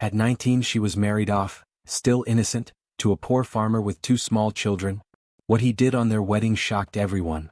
At 19 she was married off, still innocent, to a poor farmer with 2 small children. What he did on their wedding shocked everyone.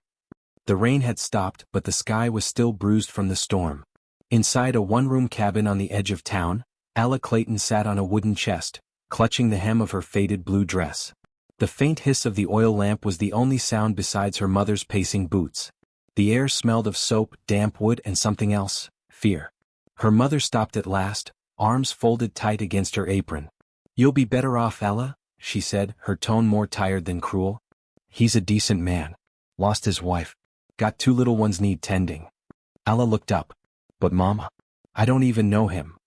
The rain had stopped, but the sky was still bruised from the storm. Inside a one-room cabin on the edge of town, Ella Clayton sat on a wooden chest, clutching the hem of her faded blue dress. The faint hiss of the oil lamp was the only sound besides her mother's pacing boots. The air smelled of soap, damp wood and something else, fear. Her mother stopped at last, arms folded tight against her apron. "You'll be better off, Ella," she said, her tone more tired than cruel. "He's a decent man. Lost his wife. Got 2 little ones need tending." Ella looked up. "But Mama, I don't even know him."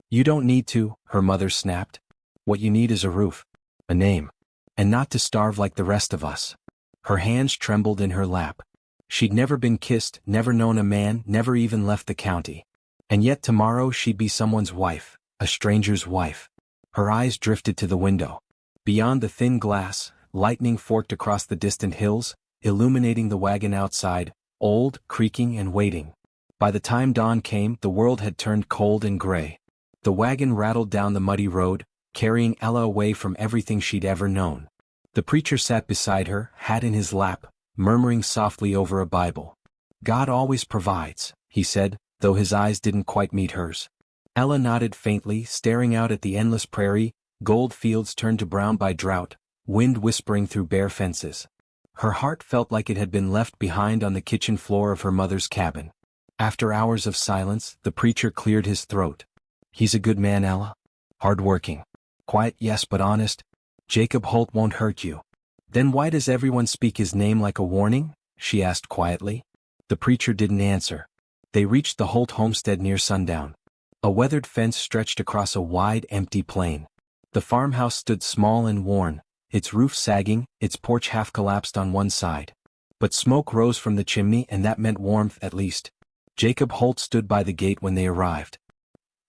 "You don't need to," her mother snapped. "What you need is a roof. A name. And not to starve like the rest of us." Her hands trembled in her lap. She'd never been kissed, never known a man, never even left the county. And yet tomorrow she'd be someone's wife, a stranger's wife. Her eyes drifted to the window. Beyond the thin glass, lightning forked across the distant hills, illuminating the wagon outside, old, creaking and waiting. By the time dawn came, the world had turned cold and gray. The wagon rattled down the muddy road, carrying Ella away from everything she'd ever known. The preacher sat beside her, hat in his lap, murmuring softly over a Bible. "God always provides," he said, though his eyes didn't quite meet hers. Ella nodded faintly, staring out at the endless prairie, gold fields turned to brown by drought, wind whispering through bare fences. Her heart felt like it had been left behind on the kitchen floor of her mother's cabin. After hours of silence, the preacher cleared his throat. "He's a good man, Ella. Hard-working. Quiet, yes, but honest. Jacob Holt won't hurt you." "Then why does everyone speak his name like a warning?" she asked quietly. The preacher didn't answer. They reached the Holt homestead near sundown. A weathered fence stretched across a wide, empty plain. The farmhouse stood small and worn, its roof sagging, its porch half collapsed on one side. But smoke rose from the chimney and that meant warmth at least. Jacob Holt stood by the gate when they arrived.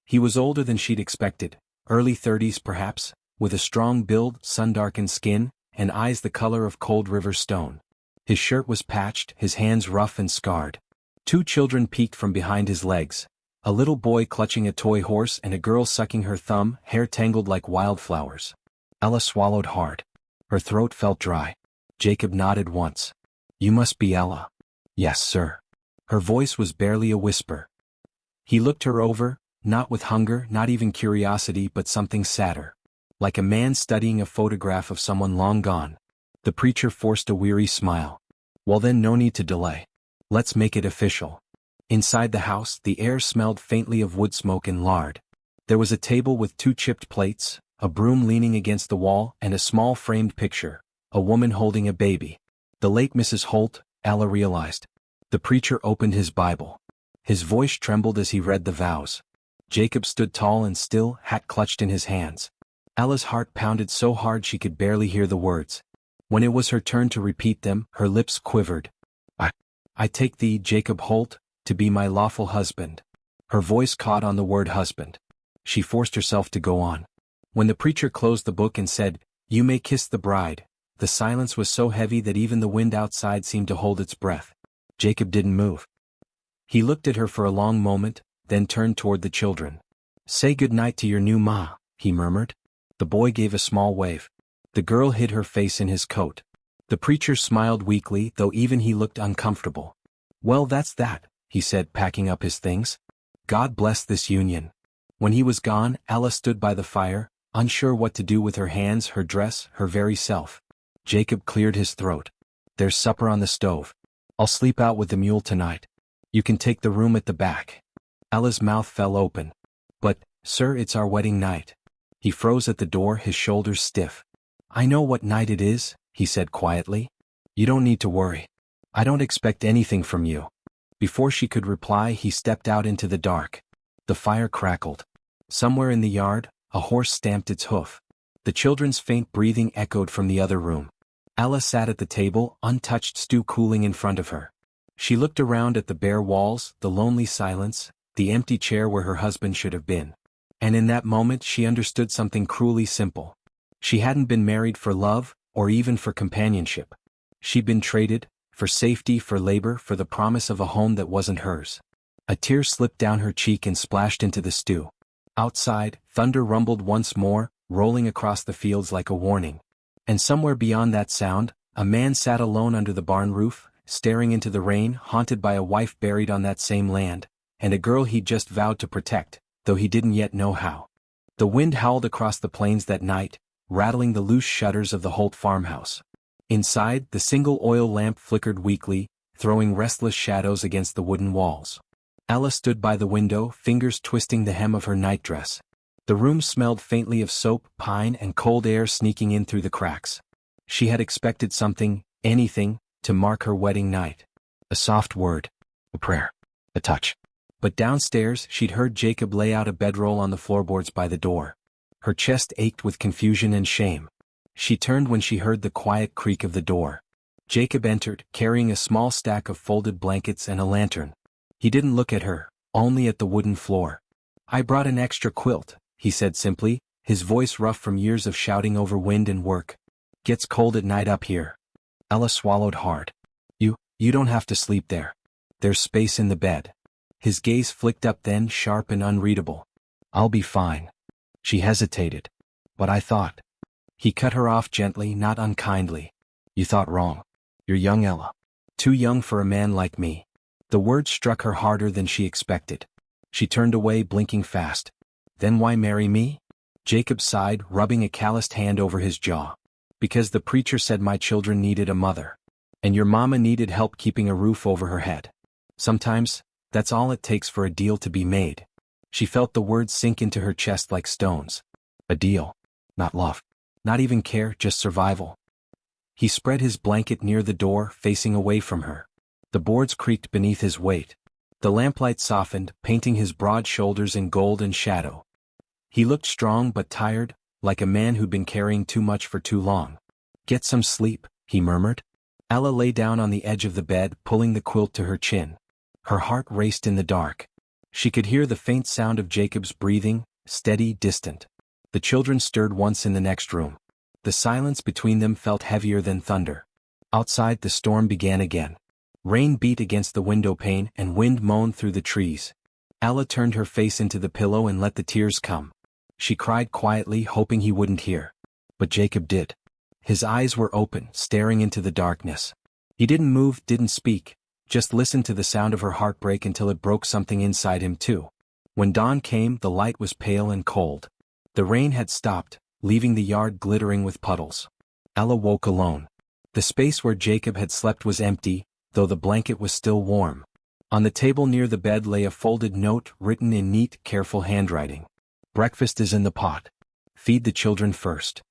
He was older than she'd expected, early 30s perhaps, with a strong build, sun-darkened skin, and eyes the color of cold river stone. His shirt was patched, his hands rough and scarred. 2 children peeked from behind his legs, a little boy clutching a toy horse and a girl sucking her thumb, hair tangled like wildflowers. Ella swallowed hard. Her throat felt dry. Jacob nodded once. "You must be Ella." "Yes, sir." Her voice was barely a whisper. He looked her over, not with hunger, not even curiosity, but something sadder. Like a man studying a photograph of someone long gone. The preacher forced a weary smile. "Well then, no need to delay. Let's make it official." Inside the house, the air smelled faintly of wood smoke and lard. There was a table with 2 chipped plates, a broom leaning against the wall, and a small framed picture, a woman holding a baby. The late Mrs. Holt, Ella realized. The preacher opened his Bible. His voice trembled as he read the vows. Jacob stood tall and still, hat clutched in his hands. Ella's heart pounded so hard she could barely hear the words. When it was her turn to repeat them, her lips quivered. I take thee, Jacob Holt, to be my lawful husband." Her voice caught on the word husband. She forced herself to go on. When the preacher closed the book and said, "You may kiss the bride," the silence was so heavy that even the wind outside seemed to hold its breath. Jacob didn't move. He looked at her for a long moment, then turned toward the children. "Say good night to your new ma," he murmured. The boy gave a small wave. The girl hid her face in his coat. The preacher smiled weakly, though even he looked uncomfortable. "Well, that's that," he said, packing up his things. "God bless this union." When he was gone, Ella stood by the fire, unsure what to do with her hands, her dress, her very self. Jacob cleared his throat. "There's supper on the stove. I'll sleep out with the mule tonight. You can take the room at the back." Ella's mouth fell open. "But, sir, it's our wedding night." He froze at the door, his shoulders stiff. "I know what night it is," he said quietly. "You don't need to worry. I don't expect anything from you." Before she could reply, he stepped out into the dark. The fire crackled. Somewhere in the yard, a horse stamped its hoof. The children's faint breathing echoed from the other room. Ella sat at the table, untouched stew cooling in front of her. She looked around at the bare walls, the lonely silence, the empty chair where her husband should have been. And in that moment she understood something cruelly simple. She hadn't been married for love, or even for companionship. She'd been traded, for safety, for labor, for the promise of a home that wasn't hers. A tear slipped down her cheek and splashed into the stew. Outside, thunder rumbled once more, rolling across the fields like a warning. And somewhere beyond that sound, a man sat alone under the barn roof, staring into the rain, haunted by a wife buried on that same land, and a girl he'd just vowed to protect, though he didn't yet know how. The wind howled across the plains that night, rattling the loose shutters of the Holt farmhouse. Inside, the single oil lamp flickered weakly, throwing restless shadows against the wooden walls. Ella stood by the window, fingers twisting the hem of her nightdress. The room smelled faintly of soap, pine, and cold air sneaking in through the cracks. She had expected something, anything, to mark her wedding night. A soft word, a prayer, a touch. But downstairs, she'd heard Jacob lay out a bedroll on the floorboards by the door. Her chest ached with confusion and shame. She turned when she heard the quiet creak of the door. Jacob entered, carrying a small stack of folded blankets and a lantern. He didn't look at her, only at the wooden floor. "I brought an extra quilt," he said simply, his voice rough from years of shouting over wind and work. "Gets cold at night up here." Ella swallowed hard. You don't have to sleep there. There's space in the bed." His gaze flicked up then, sharp and unreadable. "I'll be fine." She hesitated. "But I thought." He cut her off gently, not unkindly. "You thought wrong. You're young, Ella. Too young for a man like me." The words struck her harder than she expected. She turned away, blinking fast. "Then why marry me?" Jacob sighed, rubbing a calloused hand over his jaw. "Because the preacher said my children needed a mother. And your mama needed help keeping a roof over her head. Sometimes, that's all it takes for a deal to be made." She felt the words sink into her chest like stones. A deal. Not love. Not even care, just survival. He spread his blanket near the door, facing away from her. The boards creaked beneath his weight. The lamplight softened, painting his broad shoulders in gold and shadow. He looked strong but tired, like a man who'd been carrying too much for too long. "Get some sleep," he murmured. Ella lay down on the edge of the bed, pulling the quilt to her chin. Her heart raced in the dark. She could hear the faint sound of Jacob's breathing, steady, distant. The children stirred once in the next room. The silence between them felt heavier than thunder. Outside, the storm began again. Rain beat against the window pane and wind moaned through the trees. Ella turned her face into the pillow and let the tears come. She cried quietly, hoping he wouldn't hear. But Jacob did. His eyes were open, staring into the darkness. He didn't move, didn't speak, just listened to the sound of her heartbreak until it broke something inside him too. When dawn came, the light was pale and cold. The rain had stopped, leaving the yard glittering with puddles. Ella woke alone. The space where Jacob had slept was empty, though the blanket was still warm. On the table near the bed lay a folded note written in neat, careful handwriting. "Breakfast is in the pot. Feed the children first."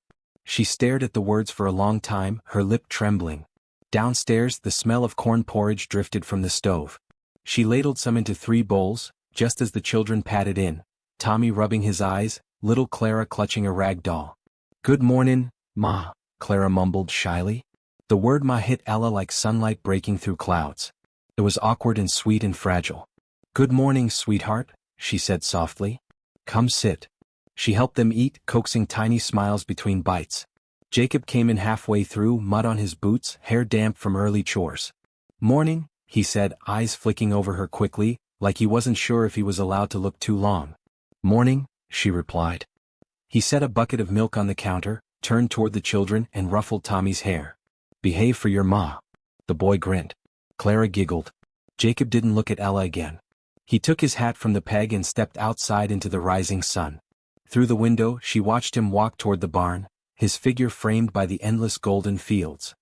She stared at the words for a long time, her lip trembling. Downstairs, the smell of corn porridge drifted from the stove. She ladled some into 3 bowls, just as the children patted in, Tommy rubbing his eyes, little Clara clutching a rag doll. "Good mornin', Ma," Clara mumbled shyly. The word Ma hit Ella like sunlight breaking through clouds. It was awkward and sweet and fragile. "Good morning, sweetheart," she said softly. "Come sit." She helped them eat, coaxing tiny smiles between bites. Jacob came in halfway through, mud on his boots, hair damp from early chores. "Morning," he said, eyes flicking over her quickly, like he wasn't sure if he was allowed to look too long. "Morning," she replied. He set a bucket of milk on the counter, turned toward the children, and ruffled Tommy's hair. "Behave for your ma." The boy grinned. Clara giggled. Jacob didn't look at Ella again. He took his hat from the peg and stepped outside into the rising sun. Through the window, she watched him walk toward the barn, his figure framed by the endless golden fields.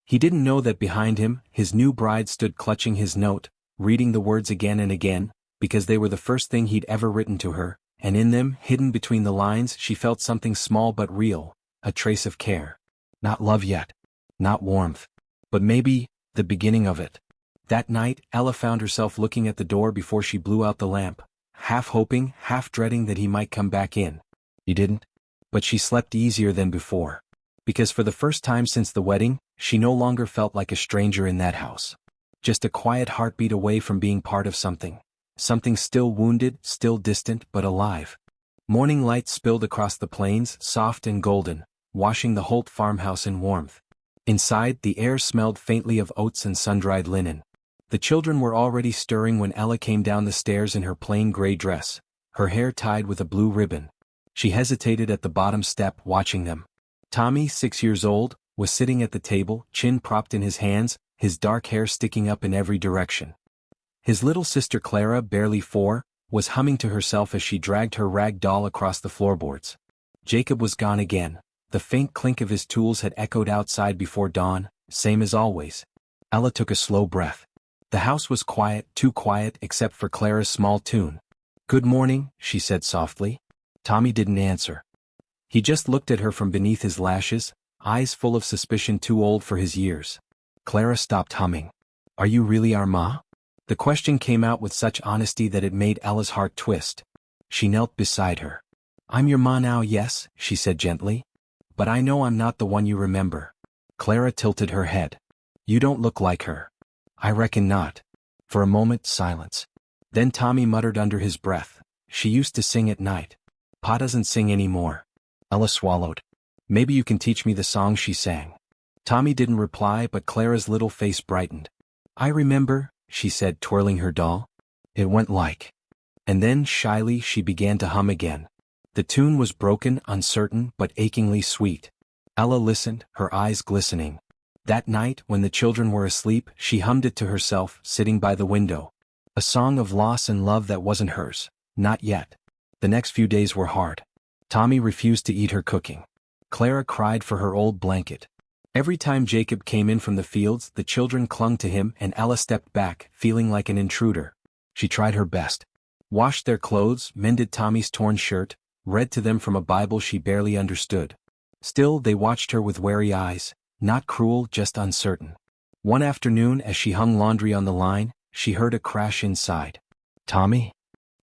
He didn't know that behind him, his new bride stood clutching his note, reading the words again and again, because they were the first thing he'd ever written to her, and in them, hidden between the lines, she felt something small but real, a trace of care. Not love yet. Not warmth. But maybe, the beginning of it. That night, Ella found herself looking at the door before she blew out the lamp, half hoping, half dreading that he might come back in. He didn't. But she slept easier than before. Because for the first time since the wedding, she no longer felt like a stranger in that house. Just a quiet heartbeat away from being part of something. Something still wounded, still distant, but alive. Morning light spilled across the plains, soft and golden, washing the Holt farmhouse in warmth. Inside, the air smelled faintly of oats and sun-dried linen. The children were already stirring when Ella came down the stairs in her plain gray dress, her hair tied with a blue ribbon. She hesitated at the bottom step, watching them. Tommy, 6 years old, was sitting at the table, chin propped in his hands, his dark hair sticking up in every direction. His little sister Clara, barely 4, was humming to herself as she dragged her rag doll across the floorboards. Jacob was gone again. The faint clink of his tools had echoed outside before dawn, same as always. Ella took a slow breath. The house was quiet, too quiet except for Clara's small tune. "Good morning," she said softly. Tommy didn't answer. He just looked at her from beneath his lashes, eyes full of suspicion too old for his years. Clara stopped humming. "Are you really our ma?" The question came out with such honesty that it made Ella's heart twist. She knelt beside her. "I'm your ma now, yes," she said gently. "But I know I'm not the one you remember." Clara tilted her head. "You don't look like her." "I reckon not." For a moment, silence. Then Tommy muttered under his breath, "She used to sing at night. Pa doesn't sing anymore." Ella swallowed. "Maybe you can teach me the song she sang." Tommy didn't reply, but Clara's little face brightened. "I remember," she said, twirling her doll. "It went like." And then, shyly, she began to hum again. The tune was broken, uncertain, but achingly sweet. Ella listened, her eyes glistening. That night, when the children were asleep, she hummed it to herself, sitting by the window. A song of loss and love that wasn't hers. Not yet. The next few days were hard. Tommy refused to eat her cooking. Clara cried for her old blanket. Every time Jacob came in from the fields, the children clung to him and Ella stepped back, feeling like an intruder. She tried her best. Washed their clothes, mended Tommy's torn shirt, read to them from a Bible she barely understood. Still, they watched her with wary eyes, not cruel, just uncertain. One afternoon, as she hung laundry on the line, she heard a crash inside. "Tommy?"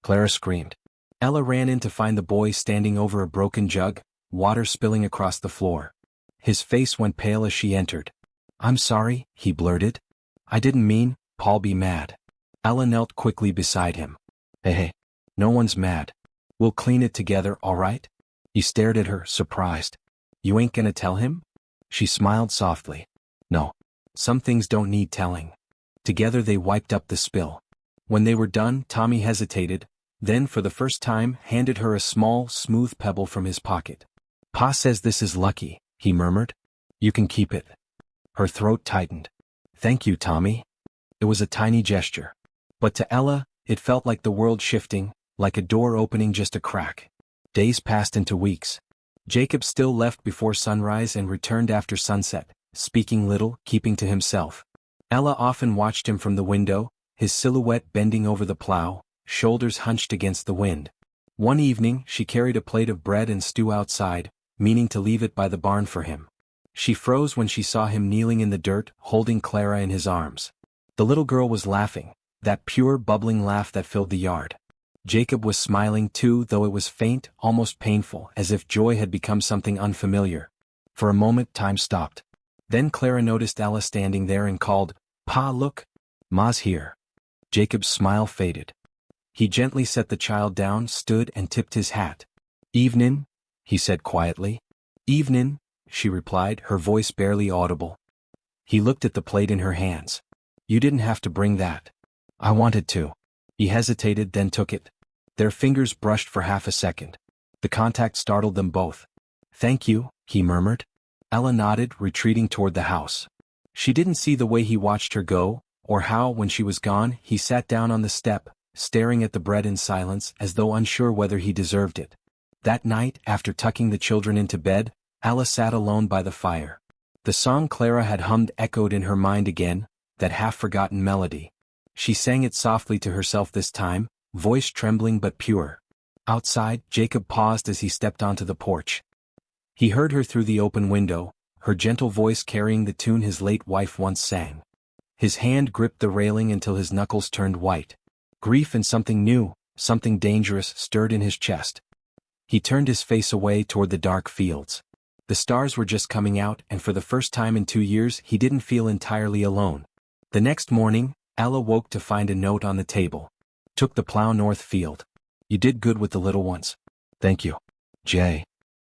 Clara screamed. Ella ran in to find the boy standing over a broken jug, water spilling across the floor. His face went pale as she entered. "I'm sorry," he blurted. "I didn't mean, Paul be mad." Ella knelt quickly beside him. Hey, no one's mad. We'll clean it together, all right?" He stared at her, surprised. "You ain't gonna tell him?" She smiled softly. "No. Some things don't need telling." Together they wiped up the spill. When they were done, Tommy hesitated, then for the first time handed her a small, smooth pebble from his pocket. "Pa says this is lucky," he murmured. "You can keep it." Her throat tightened. "Thank you, Tommy." It was a tiny gesture. But to Ella, it felt like the world shifting, like a door opening just a crack. Days passed into weeks. Jacob still left before sunrise and returned after sunset, speaking little, keeping to himself. Ella often watched him from the window, his silhouette bending over the plow, shoulders hunched against the wind. One evening, she carried a plate of bread and stew outside, meaning to leave it by the barn for him. She froze when she saw him kneeling in the dirt, holding Clara in his arms. The little girl was laughing, that pure, bubbling laugh that filled the yard. Jacob was smiling too, though it was faint, almost painful, as if joy had become something unfamiliar. For a moment, time stopped. Then Clara noticed Ella standing there and called, "Pa, look! Ma's here." Jacob's smile faded. He gently set the child down, stood and tipped his hat. "Evenin'," he said quietly. "Evenin'," she replied, her voice barely audible. He looked at the plate in her hands. "You didn't have to bring that." "I wanted to." He hesitated, then took it. Their fingers brushed for half a second. The contact startled them both. "Thank you," he murmured. Ella nodded, retreating toward the house. She didn't see the way he watched her go, or how, when she was gone, he sat down on the step, staring at the bread in silence, as though unsure whether he deserved it. That night, after tucking the children into bed, Ella sat alone by the fire. The song Clara had hummed echoed in her mind again, that half-forgotten melody. She sang it softly to herself this time, voice trembling but pure. Outside, Jacob paused as he stepped onto the porch. He heard her through the open window, her gentle voice carrying the tune his late wife once sang. His hand gripped the railing until his knuckles turned white. Grief and something new, something dangerous, stirred in his chest. He turned his face away toward the dark fields. The stars were just coming out, and for the first time in 2 years he didn't feel entirely alone. The next morning, Ella woke to find a note on the table. "Took the plow north field. You did good with the little ones. Thank you, Jay."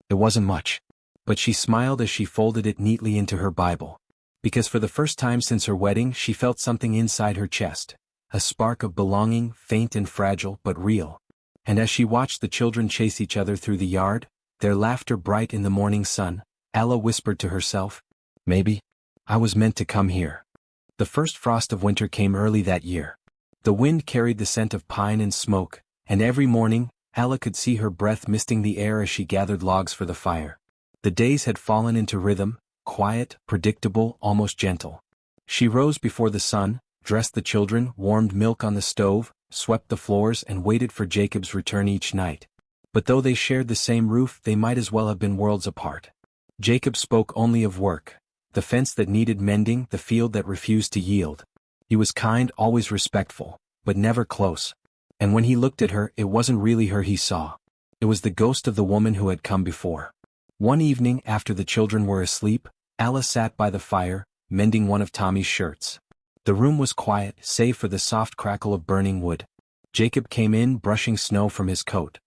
It wasn't much. But she smiled as she folded it neatly into her Bible. Because for the first time since her wedding she felt something inside her chest. A spark of belonging, faint and fragile, but real. And as she watched the children chase each other through the yard, their laughter bright in the morning sun, Ella whispered to herself, "Maybe I was meant to come here." The first frost of winter came early that year. The wind carried the scent of pine and smoke, and every morning, Ella could see her breath misting the air as she gathered logs for the fire. The days had fallen into rhythm, quiet, predictable, almost gentle. She rose before the sun, dressed the children, warmed milk on the stove, swept the floors and waited for Jacob's return each night. But though they shared the same roof, they might as well have been worlds apart. Jacob spoke only of work, the fence that needed mending, the field that refused to yield. He was kind, always respectful, but never close. And when he looked at her, it wasn't really her he saw. It was the ghost of the woman who had come before. One evening, after the children were asleep, Ella sat by the fire, mending one of Tommy's shirts. The room was quiet, save for the soft crackle of burning wood. Jacob came in, brushing snow from his coat.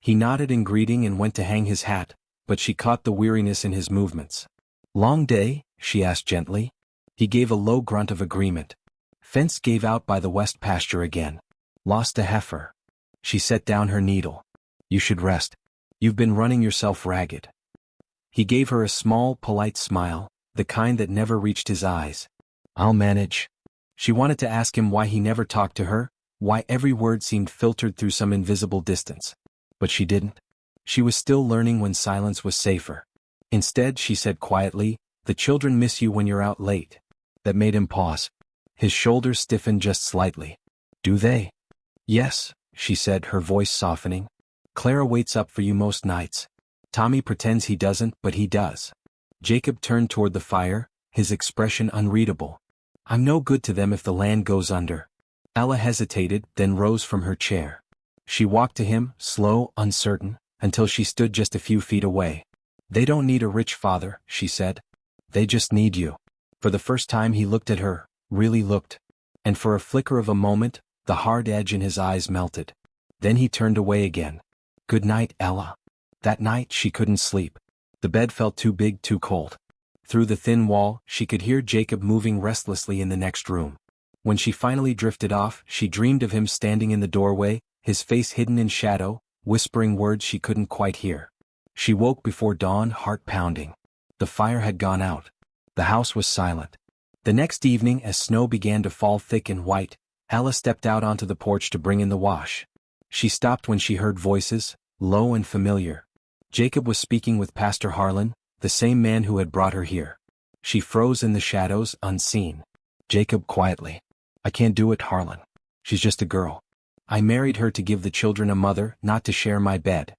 He nodded in greeting and went to hang his hat, but she caught the weariness in his movements. "Long day?" she asked gently. He gave a low grunt of agreement. "Fence gave out by the west pasture again. Lost a heifer." She set down her needle. "You should rest. You've been running yourself ragged." He gave her a small, polite smile, the kind that never reached his eyes. "I'll manage." She wanted to ask him why he never talked to her, why every word seemed filtered through some invisible distance. But she didn't. She was still learning when silence was safer. Instead, she said quietly, "The children miss you when you're out late." That made him pause. His shoulders stiffened just slightly. "Do they?" "Yes," she said, her voice softening. "Clara waits up for you most nights. Tommy pretends he doesn't, but he does." Jacob turned toward the fire, his expression unreadable. "I'm no good to them if the land goes under." Ella hesitated, then rose from her chair. She walked to him, slow, uncertain, until she stood just a few feet away. "They don't need a rich father," she said. "They just need you." For the first time he looked at her, really looked. And for a flicker of a moment, the hard edge in his eyes melted. Then he turned away again. "Good night, Ella." That night she couldn't sleep. The bed felt too big, too cold. Through the thin wall, she could hear Jacob moving restlessly in the next room. When she finally drifted off, she dreamed of him standing in the doorway, his face hidden in shadow, whispering words she couldn't quite hear. She woke before dawn, heart pounding. The fire had gone out. The house was silent. The next evening, as snow began to fall thick and white, Ella stepped out onto the porch to bring in the wash. She stopped when she heard voices, low and familiar. Jacob was speaking with Pastor Harlan, the same man who had brought her here. She froze in the shadows, unseen. Jacob quietly. "I can't do it, Harlan. She's just a girl. I married her to give the children a mother, not to share my bed."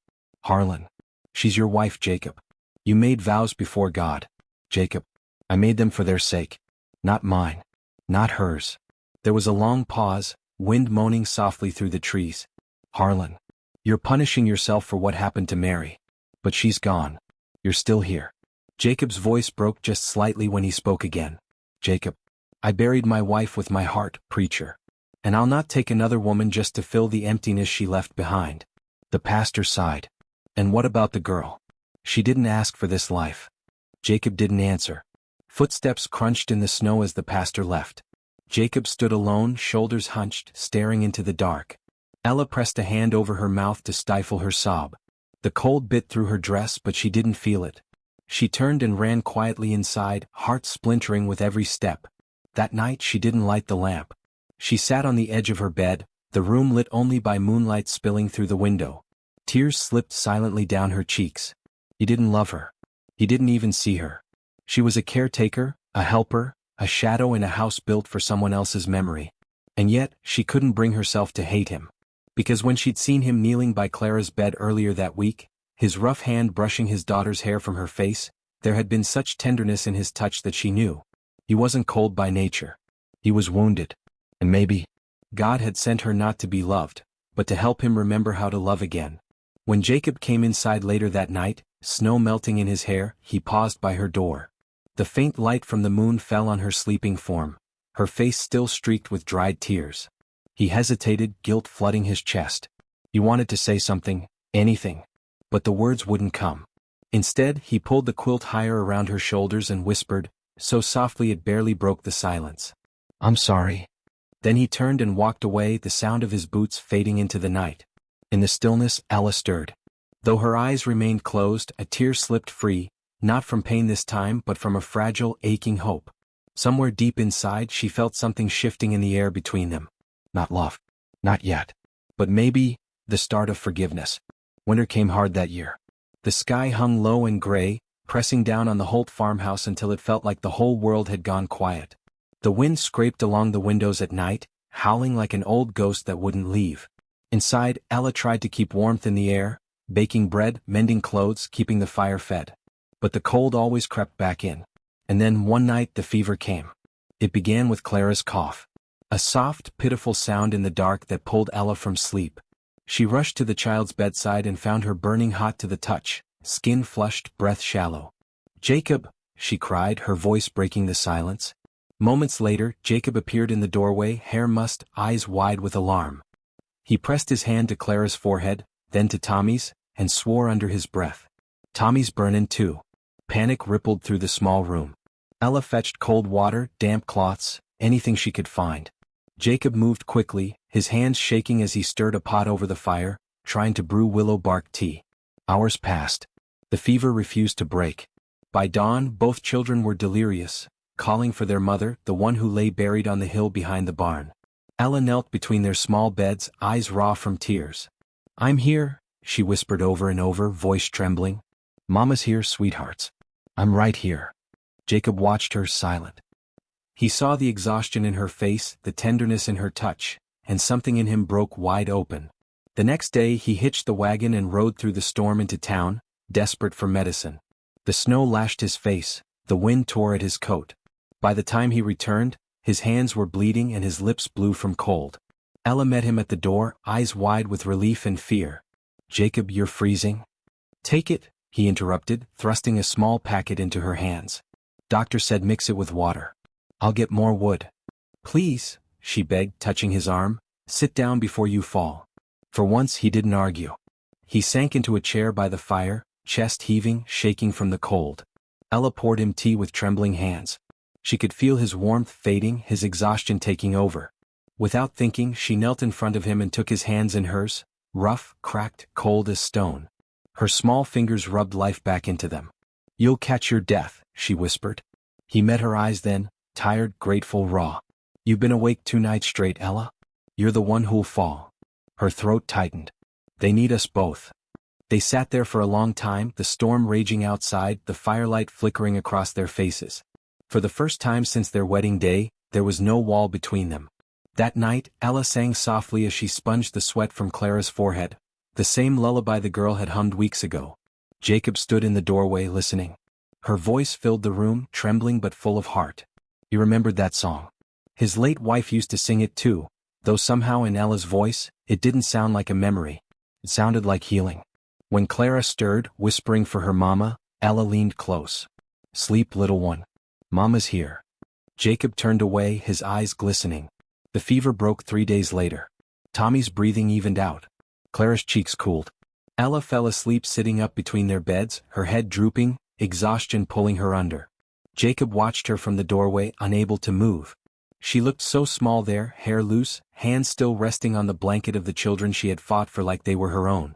"Harlan. She's your wife, Jacob. You made vows before God." "Jacob. I made them for their sake. Not mine. Not hers." There was a long pause, wind moaning softly through the trees. "Harlan. You're punishing yourself for what happened to Mary. But she's gone. You're still here." Jacob's voice broke just slightly when he spoke again. "Jacob. I buried my wife with my heart, preacher. And I'll not take another woman just to fill the emptiness she left behind." The pastor sighed. "And what about the girl? She didn't ask for this life." Jacob didn't answer. Footsteps crunched in the snow as the pastor left. Jacob stood alone, shoulders hunched, staring into the dark. Ella pressed a hand over her mouth to stifle her sob. The cold bit through her dress, but she didn't feel it. She turned and ran quietly inside, heart splintering with every step. That night she didn't light the lamp. She sat on the edge of her bed, the room lit only by moonlight spilling through the window. Tears slipped silently down her cheeks. He didn't love her. He didn't even see her. She was a caretaker, a helper, a shadow in a house built for someone else's memory. And yet, she couldn't bring herself to hate him. Because when she'd seen him kneeling by Clara's bed earlier that week, his rough hand brushing his daughter's hair from her face, there had been such tenderness in his touch that she knew. He wasn't cold by nature. He was wounded. And maybe God had sent her not to be loved, but to help him remember how to love again. When Jacob came inside later that night, snow melting in his hair, he paused by her door. The faint light from the moon fell on her sleeping form, her face still streaked with dried tears. He hesitated, guilt flooding his chest. He wanted to say something, anything. But the words wouldn't come. Instead, he pulled the quilt higher around her shoulders and whispered, so softly it barely broke the silence. "I'm sorry." Then he turned and walked away, the sound of his boots fading into the night. In the stillness, Ella stirred. Though her eyes remained closed, a tear slipped free, not from pain this time but from a fragile, aching hope. Somewhere deep inside she felt something shifting in the air between them. Not love. Not yet. But maybe the start of forgiveness. Winter came hard that year. The sky hung low and gray, pressing down on the Holt farmhouse until it felt like the whole world had gone quiet. The wind scraped along the windows at night, howling like an old ghost that wouldn't leave. Inside, Ella tried to keep warmth in the air, baking bread, mending clothes, keeping the fire fed. But the cold always crept back in. And then one night the fever came. It began with Clara's cough. A soft, pitiful sound in the dark that pulled Ella from sleep. She rushed to the child's bedside and found her burning hot to the touch, skin flushed, breath shallow. "Jacob," she cried, her voice breaking the silence. Moments later, Jacob appeared in the doorway, hair mussed, eyes wide with alarm. He pressed his hand to Clara's forehead, then to Tommy's, and swore under his breath. "Tommy's burnin' too." Panic rippled through the small room. Ella fetched cold water, damp cloths, anything she could find. Jacob moved quickly, his hands shaking as he stirred a pot over the fire, trying to brew willow bark tea. Hours passed. The fever refused to break. By dawn, both children were delirious, calling for their mother, the one who lay buried on the hill behind the barn. Ella knelt between their small beds, eyes raw from tears. "I'm here," she whispered over and over, voice trembling. "Mama's here, sweethearts. I'm right here." Jacob watched her, silent. He saw the exhaustion in her face, the tenderness in her touch, and something in him broke wide open. The next day he hitched the wagon and rode through the storm into town, desperate for medicine. The snow lashed his face, the wind tore at his coat. By the time he returned, his hands were bleeding and his lips blue from cold. Ella met him at the door, eyes wide with relief and fear. "Jacob, you're freezing." "Take it," he interrupted, thrusting a small packet into her hands. "Doctor said mix it with water." "I'll get more wood." "Please," she begged, touching his arm, "sit down before you fall." For once he didn't argue. He sank into a chair by the fire, chest heaving, shaking from the cold. Ella poured him tea with trembling hands. She could feel his warmth fading, his exhaustion taking over. Without thinking, she knelt in front of him and took his hands in hers, rough, cracked, cold as stone. Her small fingers rubbed life back into them. "You'll catch your death," she whispered. He met her eyes then, tired, grateful, raw. "You've been awake 2 nights straight, Ella. You're the one who'll fall." Her throat tightened. "They need us both." They sat there for a long time, the storm raging outside, the firelight flickering across their faces. For the first time since their wedding day, there was no wall between them. That night, Ella sang softly as she sponged the sweat from Clara's forehead, the same lullaby the girl had hummed weeks ago. Jacob stood in the doorway listening. Her voice filled the room, trembling but full of heart. He remembered that song. His late wife used to sing it too, though somehow in Ella's voice, it didn't sound like a memory. It sounded like healing. When Clara stirred, whispering for her mama, Ella leaned close. "Sleep, little one. Mama's here." Jacob turned away, his eyes glistening. The fever broke 3 days later. Tommy's breathing evened out. Clara's cheeks cooled. Ella fell asleep sitting up between their beds, her head drooping, exhaustion pulling her under. Jacob watched her from the doorway, unable to move. She looked so small there, hair loose, hands still resting on the blanket of the children she had fought for like they were her own.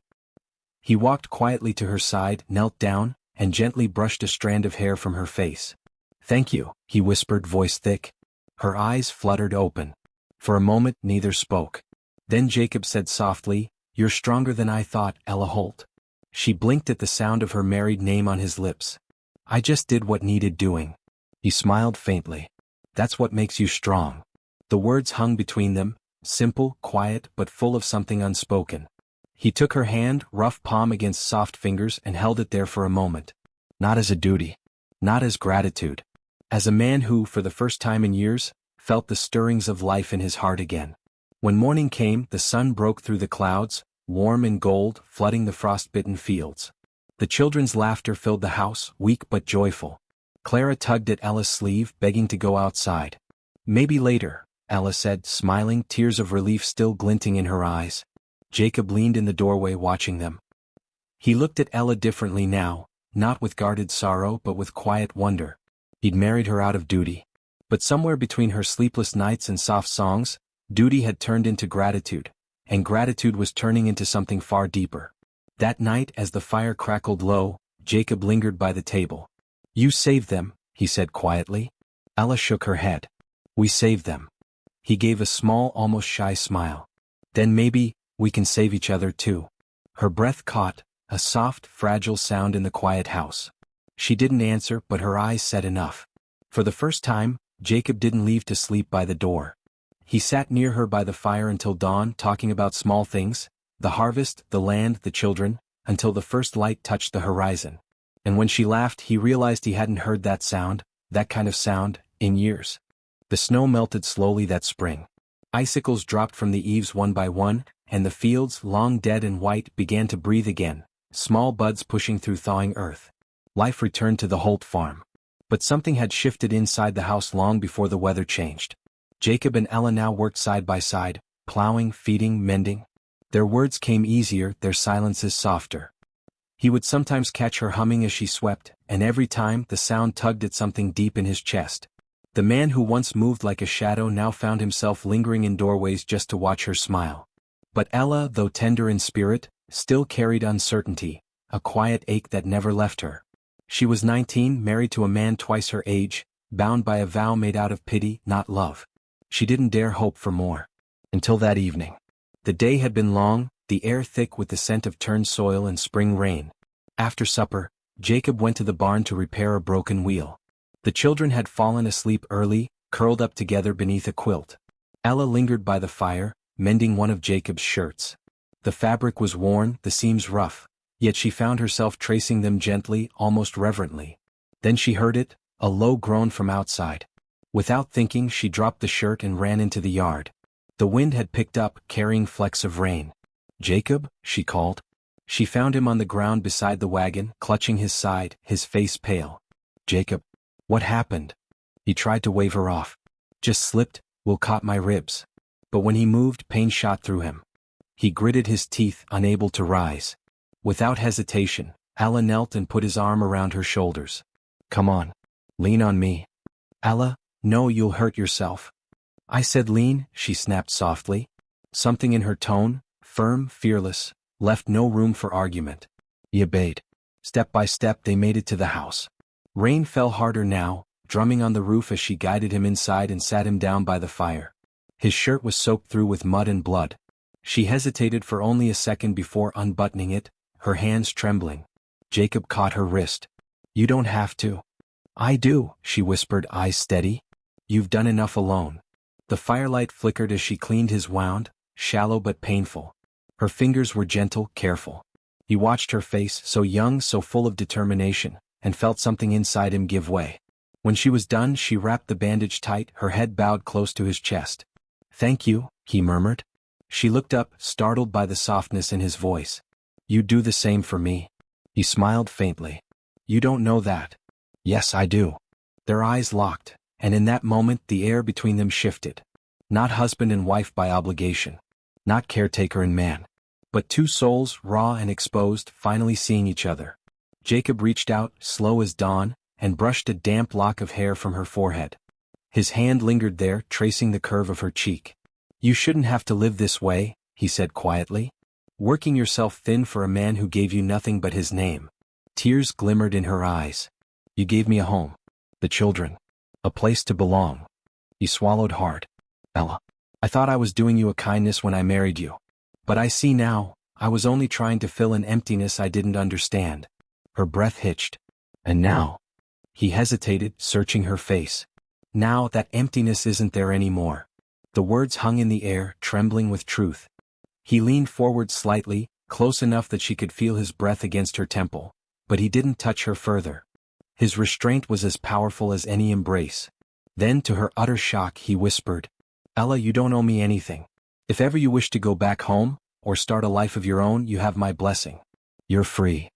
He walked quietly to her side, knelt down, and gently brushed a strand of hair from her face. "Thank you," he whispered, voice thick. Her eyes fluttered open. For a moment neither spoke. Then Jacob said softly, "You're stronger than I thought, Ella Holt." She blinked at the sound of her married name on his lips. "I just did what needed doing." He smiled faintly. "That's what makes you strong." The words hung between them, simple, quiet, but full of something unspoken. He took her hand, rough palm against soft fingers, and held it there for a moment. Not as a duty. Not as gratitude. As a man who, for the first time in years, felt the stirrings of life in his heart again. When morning came, the sun broke through the clouds, warm and gold, flooding the frost-bitten fields. The children's laughter filled the house, weak but joyful. Clara tugged at Ella's sleeve, begging to go outside. "Maybe later," Ella said, smiling, tears of relief still glinting in her eyes. Jacob leaned in the doorway watching them. He looked at Ella differently now, not with guarded sorrow but with quiet wonder. He'd married her out of duty. But somewhere between her sleepless nights and soft songs, duty had turned into gratitude, and gratitude was turning into something far deeper. That night, as the fire crackled low, Jacob lingered by the table. "You saved them," he said quietly. Ella shook her head. "We saved them." He gave a small, almost shy smile. "Then maybe we can save each other too." Her breath caught, a soft, fragile sound in the quiet house. She didn't answer, but her eyes said enough. For the first time, Jacob didn't leave to sleep by the door. He sat near her by the fire until dawn, talking about small things, the harvest, the land, the children, until the first light touched the horizon. And when she laughed, he realized he hadn't heard that kind of sound, in years. The snow melted slowly that spring. Icicles dropped from the eaves one by one, and the fields, long dead and white, began to breathe again, small buds pushing through thawing earth. Life returned to the Holt farm. But something had shifted inside the house long before the weather changed. Jacob and Ella now worked side by side, plowing, feeding, mending. Their words came easier, their silences softer. He would sometimes catch her humming as she swept, and every time the sound tugged at something deep in his chest. The man who once moved like a shadow now found himself lingering in doorways just to watch her smile. But Ella, though tender in spirit, still carried uncertainty, a quiet ache that never left her. She was 19, married to a man twice her age, bound by a vow made out of pity, not love. She didn't dare hope for more. Until that evening. The day had been long, the air thick with the scent of turned soil and spring rain. After supper, Jacob went to the barn to repair a broken wheel. The children had fallen asleep early, curled up together beneath a quilt. Ella lingered by the fire, mending one of Jacob's shirts. The fabric was worn, the seams rough, yet she found herself tracing them gently, almost reverently. Then she heard it, a low groan from outside. Without thinking, she dropped the shirt and ran into the yard. The wind had picked up, carrying flecks of rain. "Jacob?" she called. She found him on the ground beside the wagon, clutching his side, his face pale. "Jacob, what happened?" He tried to wave her off. "Just slipped, Will caught my ribs." But when he moved, pain shot through him. He gritted his teeth, unable to rise. Without hesitation, Ella knelt and put his arm around her shoulders. "Come on. Lean on me." "Ella, no, you'll hurt yourself." "I said lean," she snapped softly. Something in her tone, firm, fearless, left no room for argument. He obeyed. Step by step they made it to the house. Rain fell harder now, drumming on the roof as she guided him inside and sat him down by the fire. His shirt was soaked through with mud and blood. She hesitated for only a second before unbuttoning it, her hands trembling. Jacob caught her wrist. "You don't have to." "I do," she whispered, eyes steady. "You've done enough alone." The firelight flickered as she cleaned his wound, shallow but painful. Her fingers were gentle, careful. He watched her face, so young, so full of determination, and felt something inside him give way. When she was done, she wrapped the bandage tight, her head bowed close to his chest. "Thank you," he murmured. She looked up, startled by the softness in his voice. "You do the same for me." He smiled faintly. "You don't know that." "Yes, I do." Their eyes locked, and in that moment the air between them shifted. Not husband and wife by obligation. Not caretaker and man. But two souls, raw and exposed, finally seeing each other. Jacob reached out, slow as dawn, and brushed a damp lock of hair from her forehead. His hand lingered there, tracing the curve of her cheek. "You shouldn't have to live this way," he said quietly. "Working yourself thin for a man who gave you nothing but his name." Tears glimmered in her eyes. "You gave me a home. The children. A place to belong." He swallowed hard. "Ella, I thought I was doing you a kindness when I married you. But I see now, I was only trying to fill an emptiness I didn't understand." Her breath hitched. "And now?" He hesitated, searching her face. "Now that emptiness isn't there anymore." The words hung in the air, trembling with truth. He leaned forward slightly, close enough that she could feel his breath against her temple, but he didn't touch her further. His restraint was as powerful as any embrace. Then, to her utter shock, he whispered, "Ella, you don't owe me anything. If ever you wish to go back home, or start a life of your own, you have my blessing. You're free."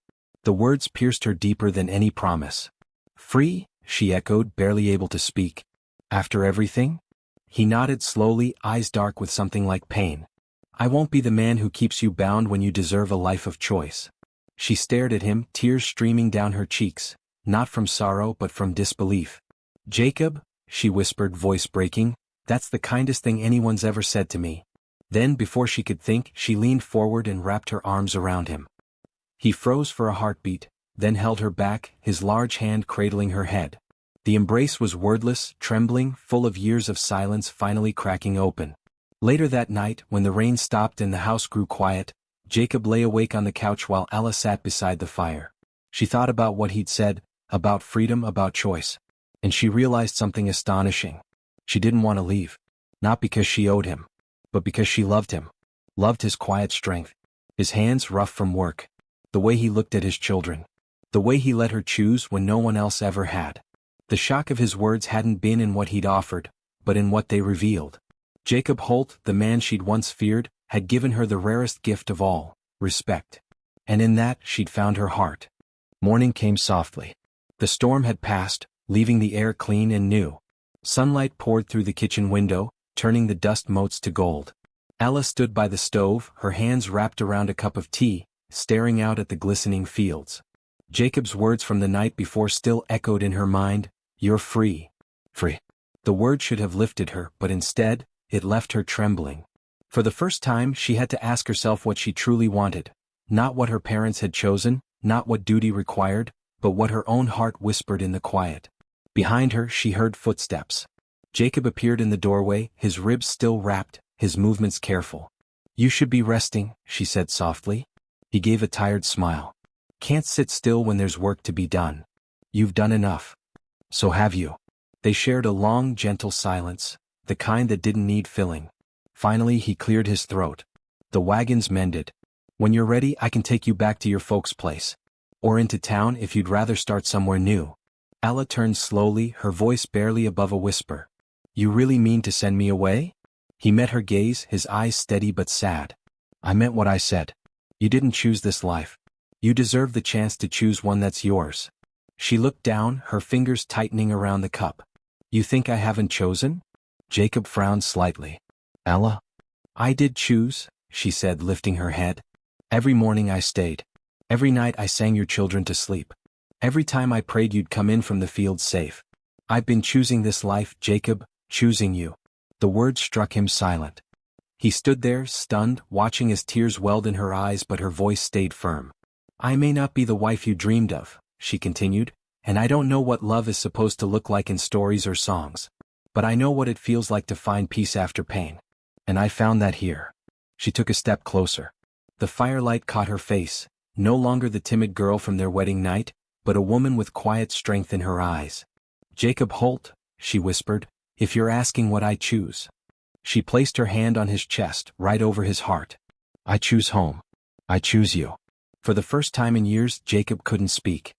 The words pierced her deeper than any promise. "Free?" she echoed, barely able to speak. "After everything?" He nodded slowly, eyes dark with something like pain. "I won't be the man who keeps you bound when you deserve a life of choice." She stared at him, tears streaming down her cheeks, not from sorrow but from disbelief. "Jacob," she whispered, voice breaking, "that's the kindest thing anyone's ever said to me." Then before she could think, she leaned forward and wrapped her arms around him. He froze for a heartbeat, then held her back, his large hand cradling her head. The embrace was wordless, trembling, full of years of silence finally cracking open. Later that night, when the rain stopped and the house grew quiet, Jacob lay awake on the couch while Ella sat beside the fire. She thought about what he'd said, about freedom, about choice. And she realized something astonishing. She didn't want to leave. Not because she owed him, but because she loved him. Loved his quiet strength. His hands rough from work. The way he looked at his children. The way he let her choose when no one else ever had. The shock of his words hadn't been in what he'd offered, but in what they revealed. Jacob Holt, the man she'd once feared, had given her the rarest gift of all, respect. And in that she'd found her heart. Morning came softly. The storm had passed, leaving the air clean and new. Sunlight poured through the kitchen window, turning the dust motes to gold. Ella stood by the stove, her hands wrapped around a cup of tea, staring out at the glistening fields. Jacob's words from the night before still echoed in her mind, "You're free." Free. The word should have lifted her, but instead, it left her trembling. For the first time she had to ask herself what she truly wanted. Not what her parents had chosen, not what duty required, but what her own heart whispered in the quiet. Behind her she heard footsteps. Jacob appeared in the doorway, his ribs still wrapped, his movements careful. "You should be resting," she said softly. He gave a tired smile. "Can't sit still when there's work to be done. You've done enough." "So have you." They shared a long, gentle silence, the kind that didn't need filling. Finally he cleared his throat. "The wagon's mended. When you're ready I can take you back to your folks' place. Or into town if you'd rather start somewhere new." Ella turned slowly, her voice barely above a whisper. "You really mean to send me away?" He met her gaze, his eyes steady but sad. "I meant what I said. You didn't choose this life. You deserve the chance to choose one that's yours." She looked down, her fingers tightening around the cup. "You think I haven't chosen?" Jacob frowned slightly. "Ella? I did choose," she said, lifting her head. "Every morning I stayed. Every night I sang your children to sleep. Every time I prayed you'd come in from the field safe. I've been choosing this life, Jacob, choosing you." The words struck him silent. He stood there, stunned, watching as tears welled in her eyes, but her voice stayed firm. "I may not be the wife you dreamed of," she continued, "and I don't know what love is supposed to look like in stories or songs. But I know what it feels like to find peace after pain. And I found that here." She took a step closer. The firelight caught her face, no longer the timid girl from their wedding night, but a woman with quiet strength in her eyes. "Jacob Holt," she whispered, "if you're asking what I choose." She placed her hand on his chest, right over his heart. "I choose home. I choose you." For the first time in years, Jacob couldn't speak.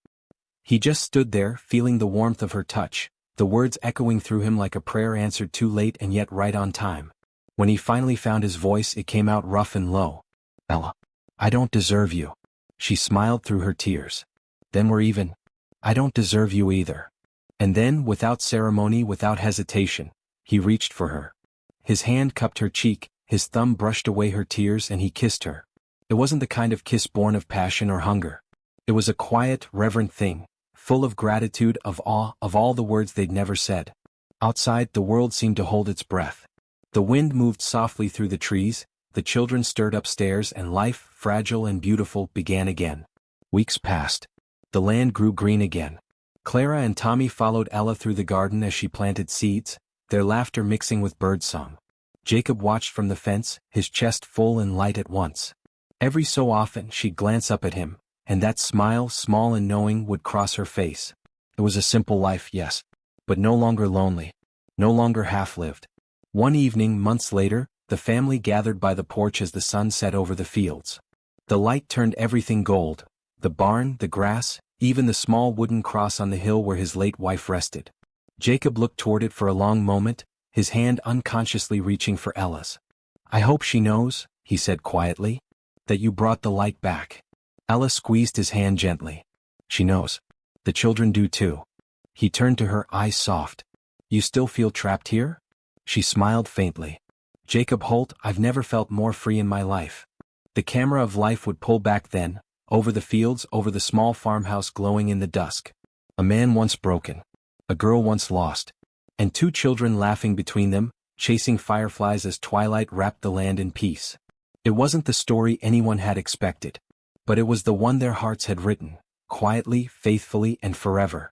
He just stood there, feeling the warmth of her touch, the words echoing through him like a prayer answered too late and yet right on time. When he finally found his voice, it came out rough and low. "Ella, I don't deserve you." She smiled through her tears. "Then we're even. I don't deserve you either." And then, without ceremony, without hesitation, he reached for her. His hand cupped her cheek, his thumb brushed away her tears, and he kissed her. It wasn't the kind of kiss born of passion or hunger. It was a quiet, reverent thing, full of gratitude, of awe, of all the words they'd never said. Outside, the world seemed to hold its breath. The wind moved softly through the trees, the children stirred upstairs, and life, fragile and beautiful, began again. Weeks passed. The land grew green again. Clara and Tommy followed Ella through the garden as she planted seeds, their laughter mixing with birdsong. Jacob watched from the fence, his chest full and light at once. Every so often she'd glance up at him, and that smile, small and knowing, would cross her face. It was a simple life, yes, but no longer lonely, no longer half-lived. One evening, months later, the family gathered by the porch as the sun set over the fields. The light turned everything gold, the barn, the grass, even the small wooden cross on the hill where his late wife rested. Jacob looked toward it for a long moment, his hand unconsciously reaching for Ella's. "I hope she knows," he said quietly, "that you brought the light back." Ella squeezed his hand gently. "She knows. The children do too." He turned to her, eyes soft. "You still feel trapped here?" She smiled faintly. "Jacob Holt, I've never felt more free in my life." The camera of life would pull back then, over the fields, over the small farmhouse glowing in the dusk. A man once broken. A girl once lost. And two children laughing between them, chasing fireflies as twilight wrapped the land in peace. It wasn't the story anyone had expected, but it was the one their hearts had written, quietly, faithfully, and forever.